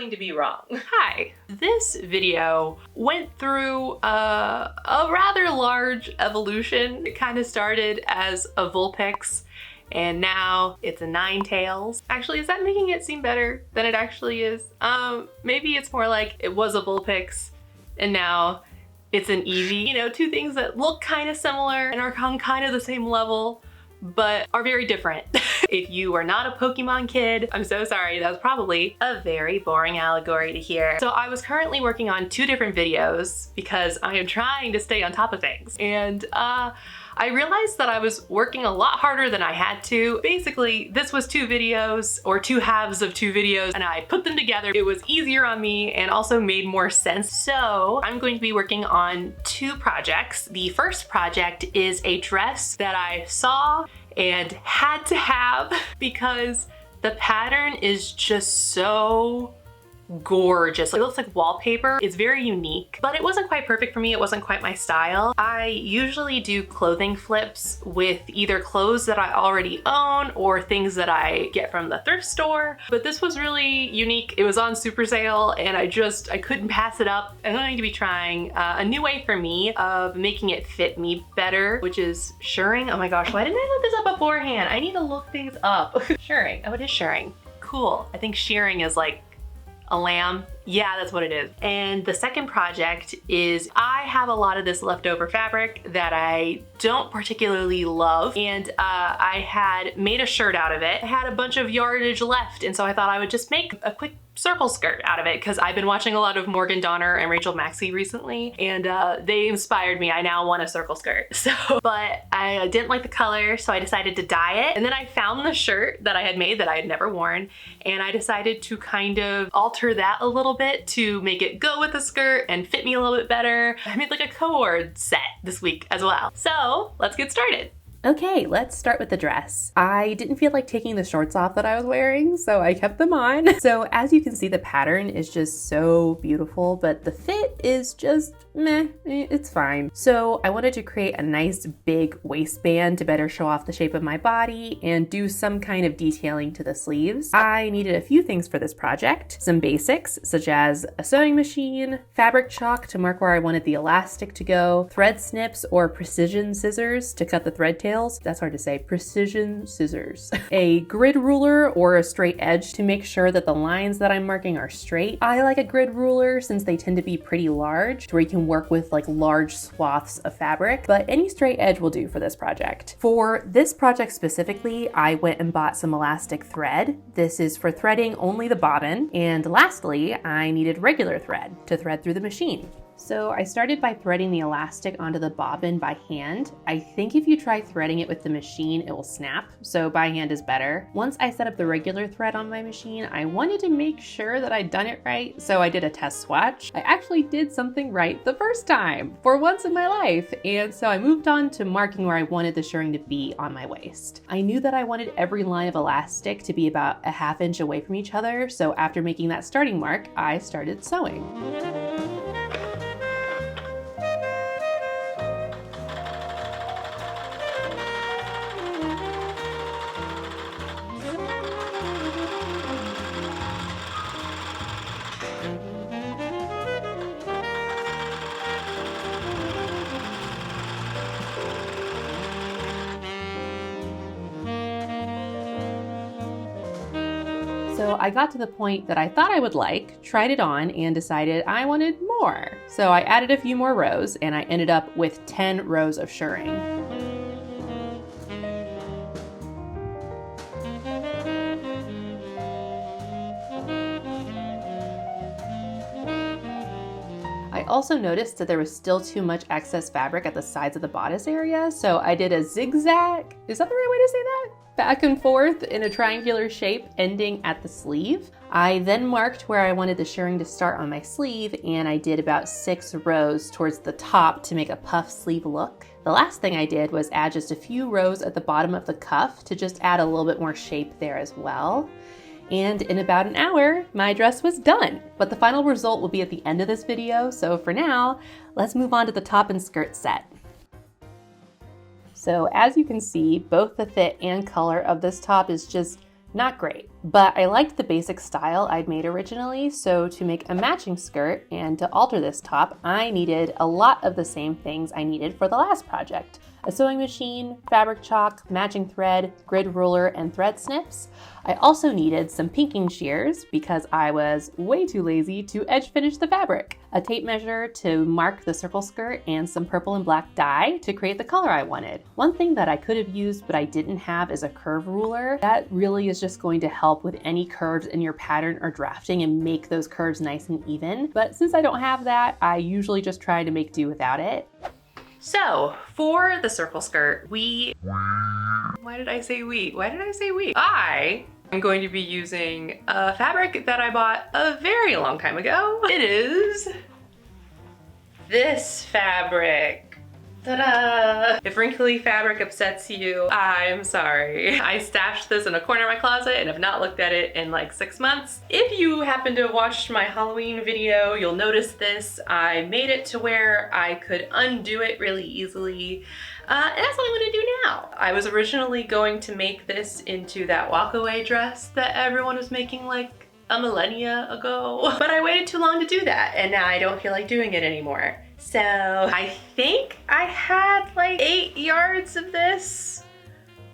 going to be wrong. Hi, this video went through a rather large evolution. It kind of started as a Vulpix, and now it's a Nine Tails. Actually, is that making it seem better than it actually is? Maybe it's more like it was a Vulpix and now it's an Eevee. You know, two things that look kind of similar and are on kind of the same level, but are very different. If you are not a Pokemon kid, I'm so sorry. That was probably a very boring allegory to hear. So I was currently working on 2 different videos because I am trying to stay on top of things. And I realized that I was working a lot harder than I had to. Basically, this was 2 videos, or 2 halves of 2 videos, and I put them together. It was easier on me and also made more sense. So I'm going to be working on 2 projects. The first project is a dress that I saw and had to have because the pattern is just so gorgeous. It looks like wallpaper. It's very unique, but it wasn't quite perfect for me. It wasn't quite my style. I usually do clothing flips with either clothes that I already own or things that I get from the thrift store, but this was really unique. It was on super sale and I couldn't pass it up. I'm going to be trying a new way for me of making it fit me better, which is shirring. Oh my gosh, why didn't I look this up beforehand? I need to look things up. Shirring. Oh, it is shirring. Cool. I think shearing is like a lamb. Yeah, that's what it is. And the second project is I have a lot of this leftover fabric that I don't particularly love, and I had made a shirt out of it. I had a bunch of yardage left, and so I thought I would just make a quick circle skirt out of it because I've been watching a lot of Morgan Donner and Rachel Maxey recently, and they inspired me. I now want a circle skirt. But I didn't like the color, so I decided to dye it. And then I found the shirt that I had made that I had never worn, and I decided to kind of alter that a little bit to make it go with the skirt and fit me a little bit better. I made like a Co-ord set this week as well. So let's get started. Okay, let's start with the dress. I didn't feel like taking the shorts off that I was wearing, so I kept them on. So as you can see, the pattern is just so beautiful, but the fit is just meh, it's fine. So I wanted to create a nice big waistband to better show off the shape of my body and do some kind of detailing to the sleeves. I needed a few things for this project. Some basics, such as a sewing machine, fabric chalk to mark where I wanted the elastic to go, thread snips or precision scissors to cut the thread tails. That's hard to say, precision scissors. A grid ruler or a straight edge to make sure that the lines that I'm marking are straight. I like a grid ruler since they tend to be pretty large, where you can work with like large swaths of fabric, but any straight edge will do for this project. For this project specifically, I went and bought some elastic thread. This is for threading only the bobbin. And lastly, I needed regular thread to thread through the machine. So I started by threading the elastic onto the bobbin by hand. I think if you try threading it with the machine, it will snap, so by hand is better. Once I set up the regular thread on my machine, I wanted to make sure that I'd done it right, so I did a test swatch. I actually did something right the first time, for once in my life, and so I moved on to marking where I wanted the shirring to be on my waist. I knew that I wanted every line of elastic to be about a ½ inch away from each other, so after making that starting mark, I started sewing. So I got to the point that I thought I would like, tried it on, and decided I wanted more. So I added a few more rows, and I ended up with 10 rows of shirring. I also noticed that there was still too much excess fabric at the sides of the bodice area, so I did a zigzag, is that the right way to say that? Back and forth in a triangular shape ending at the sleeve. I then marked where I wanted the shirring to start on my sleeve, and I did about 6 rows towards the top to make a puff sleeve look. The last thing I did was add just a few rows at the bottom of the cuff to just add a little bit more shape there as well. And in about an hour, my dress was done. But the final result will be at the end of this video, so for now, let's move on to the top and skirt set. So as you can see, both the fit and color of this top is just Not great, but I liked the basic style I'd made originally, so to make a matching skirt and to alter this top, I needed a lot of the same things I needed for the last project. A sewing machine, fabric chalk, matching thread, grid ruler, and thread snips. I also needed some pinking shears because I was way too lazy to edge finish the fabric, a tape measure to mark the circle skirt, and some purple and black dye to create the color I wanted. One thing that I could have used but I didn't have is a curve ruler. That really is just going to help with any curves in your pattern or drafting and make those curves nice and even. But since I don't have that, I usually just try to make do without it. So for the circle skirt, why did I say we? I am going to be using a fabric that I bought a very long time ago. It is this fabric. Ta-da! If wrinkly fabric upsets you, I'm sorry. I stashed this in a corner of my closet and have not looked at it in like 6 months. If you happen to have watched my Halloween video, you'll notice this. I made it to where I could undo it really easily. And that's what I'm gonna do now. I was originally going to make this into that walkaway dress that everyone was making like a millennia ago, but I waited too long to do that and now I don't feel like doing it anymore. So I think I had like 8 yards of this,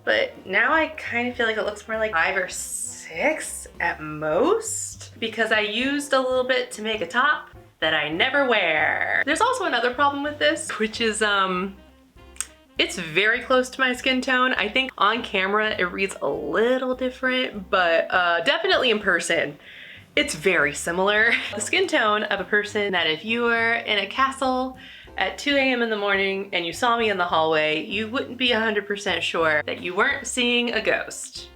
but now I kind of feel like it looks more like 5 or 6 at most because I used a little bit to make a top that I never wear. There's also another problem with this, which is it's very close to my skin tone. I think on camera it reads a little different, but definitely in person, it's very similar. The skin tone of a person that if you were in a castle at 2 a.m. in the morning and you saw me in the hallway, you wouldn't be 100% sure that you weren't seeing a ghost.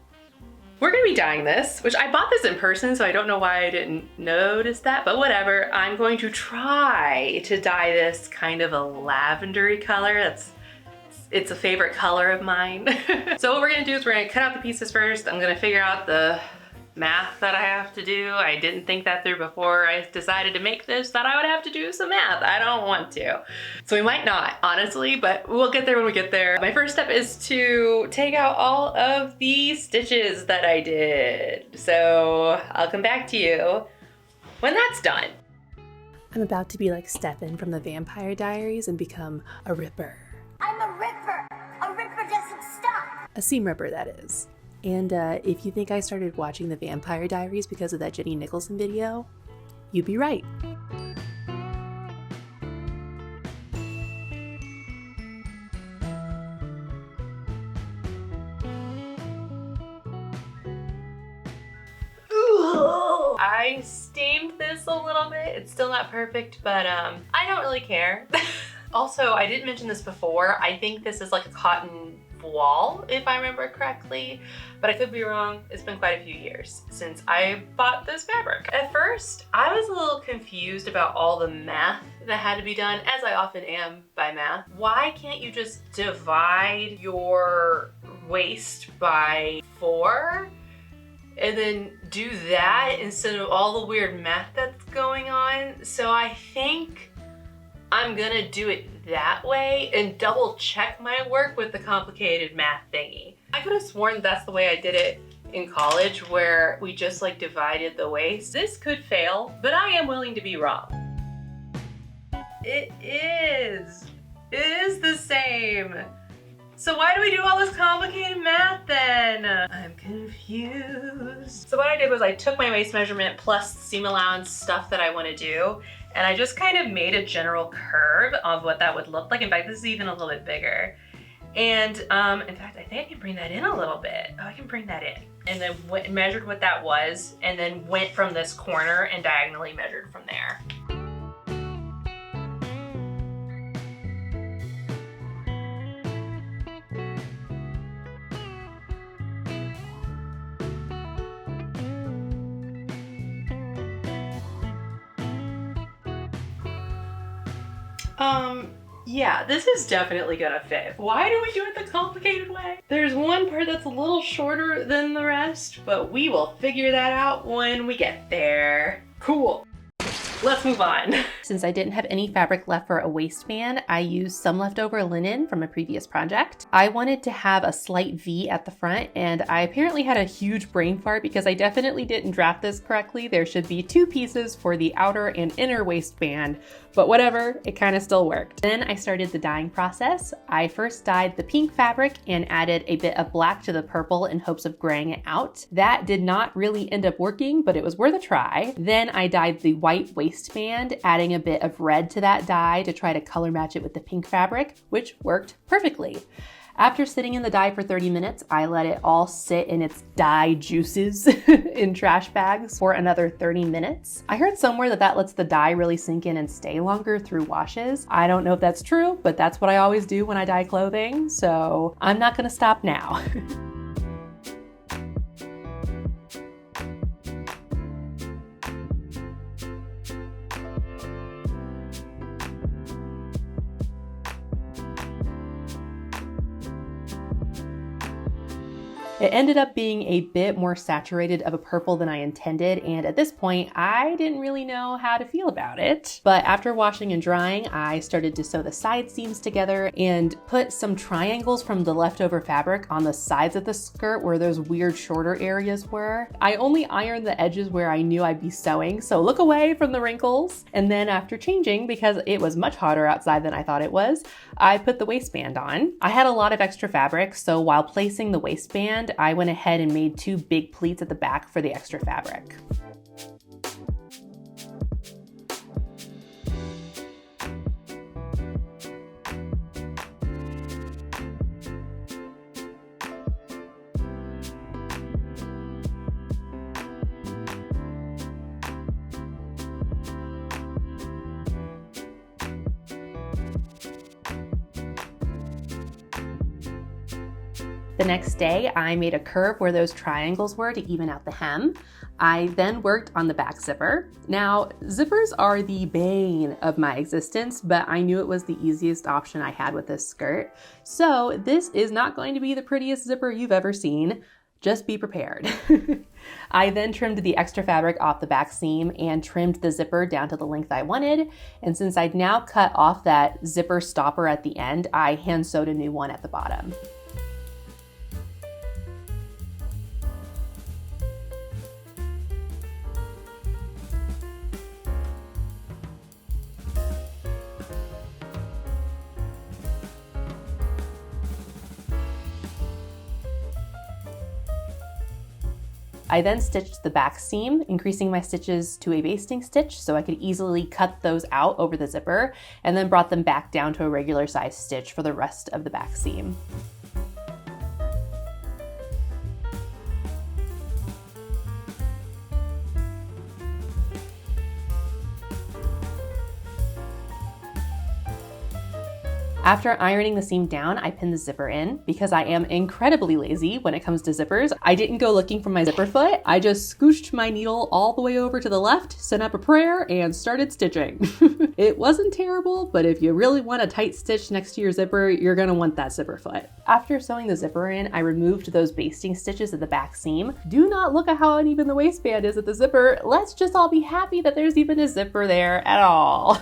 We're gonna be dyeing this, which I bought this in person, so I don't know why I didn't notice that, but whatever. I'm going to try to dye this kind of a lavendery color. It's a favorite color of mine. So what we're gonna do is we're gonna cut out the pieces first. I'm gonna figure out the math that I have to do. I didn't think that through before I decided to make this, that I would have to do some math. I don't want to. So we might not, honestly, but we'll get there when we get there. My first step is to take out all of the stitches that I did. So I'll come back to you when that's done. I'm about to be like Stefan from the Vampire Diaries and become a Ripper. I'm a Ripper! A Ripper doesn't stop! A seam ripper, that is. And if you think I started watching the Vampire Diaries because of that Jenny Nicholson video, you'd be right. I steamed this a little bit. It's still not perfect, but I don't really care. Also, I didn't mention this before. I think this is like a cotton voile, if I remember correctly, but I could be wrong. It's been quite a few years since I bought this fabric. At first, I was a little confused about all the math that had to be done, as I often am by math. Why can't you just divide your waist by 4 and then do that instead of all the weird math that's going on? So I think I'm gonna do it that way and double check my work with the complicated math thingy. I could have sworn that's the way I did it in college, where we just like divided the waist. This could fail, but I am willing to be wrong. It is the same. So why do we do all this complicated math then? I'm confused. So what I did was I took my waist measurement plus seam allowance stuff that I want to do, and I just kind of made a general curve of what that would look like. In fact, this is even a little bit bigger. And in fact, I think I can bring that in a little bit. Oh, I can bring that in. And then measured what that was, and then went from this corner and diagonally measured from there. Yeah, this is definitely gonna fit. Why do we do it the complicated way? There's one part that's a little shorter than the rest, but we will figure that out when we get there. Cool. let's move on. Since I didn't have any fabric left for a waistband, I used some leftover linen from a previous project. I wanted to have a slight V at the front, and I apparently had a huge brain fart because I definitely didn't draft this correctly. There should be 2 pieces for the outer and inner waistband, but whatever, it kind of still worked. Then I started the dyeing process. I first dyed the pink fabric and added a bit of black to the purple in hopes of graying it out. That did not really end up working, but it was worth a try. Then I dyed the white waistband, adding a bit of red to that dye to try to color match it with the pink fabric, which worked perfectly. After sitting in the dye for 30 minutes, I let it all sit in its dye juices in trash bags for another 30 minutes. I heard somewhere that lets the dye really sink in and stay longer through washes. I don't know if that's true, but that's what I always do when I dye clothing, so I'm not gonna stop now. It ended up being a bit more saturated of a purple than I intended, and at this point, I didn't really know how to feel about it. But after washing and drying, I started to sew the side seams together and put some triangles from the leftover fabric on the sides of the skirt where those weird shorter areas were. I only ironed the edges where I knew I'd be sewing, so look away from the wrinkles. And then after changing, because it was much hotter outside than I thought it was, I put the waistband on. I had a lot of extra fabric, so while placing the waistband, I went ahead and made 2 big pleats at the back for the extra fabric. The next day, I made a curve where those triangles were to even out the hem. I then worked on the back zipper. Now, zippers are the bane of my existence, but I knew it was the easiest option I had with this skirt. So this is not going to be the prettiest zipper you've ever seen. Just be prepared. I then trimmed the extra fabric off the back seam and trimmed the zipper down to the length I wanted. And since I'd now cut off that zipper stopper at the end, I hand sewed a new one at the bottom. I then stitched the back seam, increasing my stitches to a basting stitch so I could easily cut those out over the zipper, and then brought them back down to a regular size stitch for the rest of the back seam. After ironing the seam down, I pinned the zipper in. Because I am incredibly lazy when it comes to zippers, I didn't go looking for my zipper foot. I just scooched my needle all the way over to the left, sent up a prayer, and started stitching. It wasn't terrible, but if you really want a tight stitch next to your zipper, you're gonna want that zipper foot. After sewing the zipper in, I removed those basting stitches at the back seam. Do not look at how uneven the waistband is at the zipper. Let's just all be happy that there's even a zipper there at all.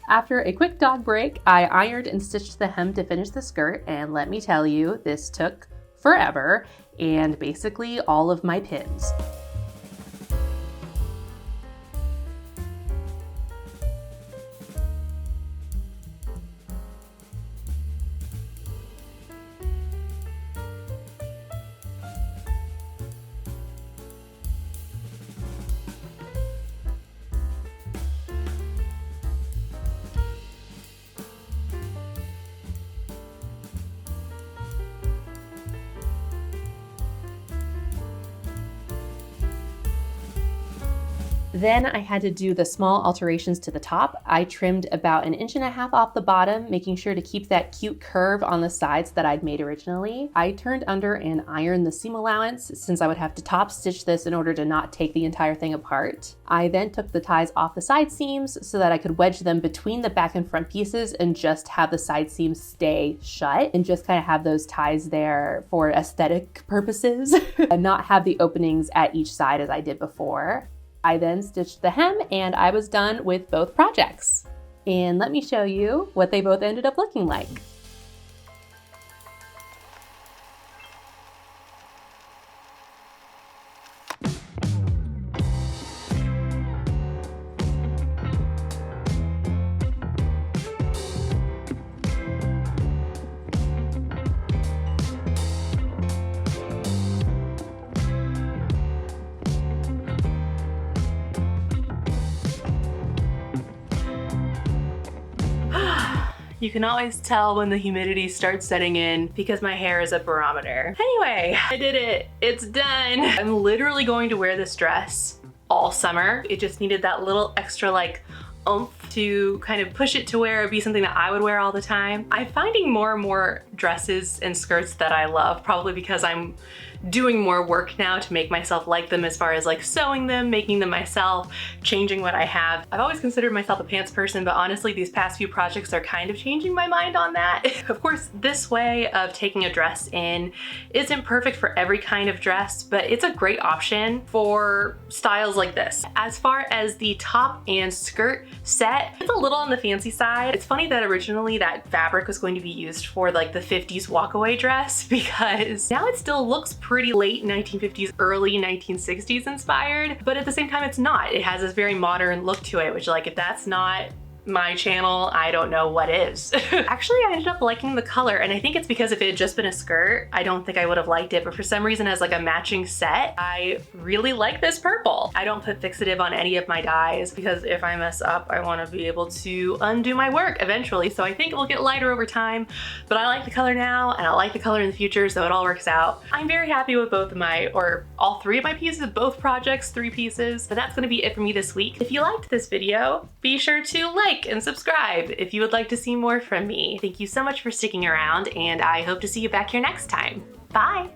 After a quick dog break, I ironed and stitched the hem to finish the skirt, and let me tell you, this took forever and basically all of my pins. Then I had to do the small alterations to the top. I trimmed about 1.5 inches off the bottom, making sure to keep that cute curve on the sides that I'd made originally. I turned under and ironed the seam allowance since I would have to top stitch this in order to not take the entire thing apart. I then took the ties off the side seams so that I could wedge them between the back and front pieces and just have the side seams stay shut and just kind of have those ties there for aesthetic purposes and not have the openings at each side as I did before. I then stitched the hem and I was done with both projects. And let me show you what they both ended up looking like. You can always tell when the humidity starts setting in because my hair is a barometer. Anyway, I did it. It's done. I'm literally going to wear this dress all summer. It just needed that little extra like oomph to kind of push it to where it'd be something that I would wear all the time. I'm finding more and more dresses and skirts that I love, probably because I'm doing more work now to make myself like them, as far as like sewing them, making them myself, changing what I have. I've always considered myself a pants person, but honestly these past few projects are kind of changing my mind on that. Of course, this way of taking a dress in isn't perfect for every kind of dress, but it's a great option for styles like this. As far as the top and skirt set, it's a little on the fancy side. It's funny that originally that fabric was going to be used for like the 50s walkaway dress, because now it still looks pretty late 1950s, early 1960s inspired, but at the same time it's not. It has this very modern look to it, which like if that's not my channel, I don't know what is. Actually, I ended up liking the color, and I think it's because if it had just been a skirt, I don't think I would have liked it, but for some reason as like a matching set, I really like this purple. I don't put fixative on any of my dyes because if I mess up, I want to be able to undo my work eventually, so I think it will get lighter over time, but I like the color now and I like the color in the future, so it all works out. I'm very happy with both of my, or all three of my pieces, both projects, 3 pieces, but that's gonna be it for me this week. If you liked this video, be sure to like and subscribe if you would like to see more from me. Thank you so much for sticking around, and I hope to see you back here next time. Bye!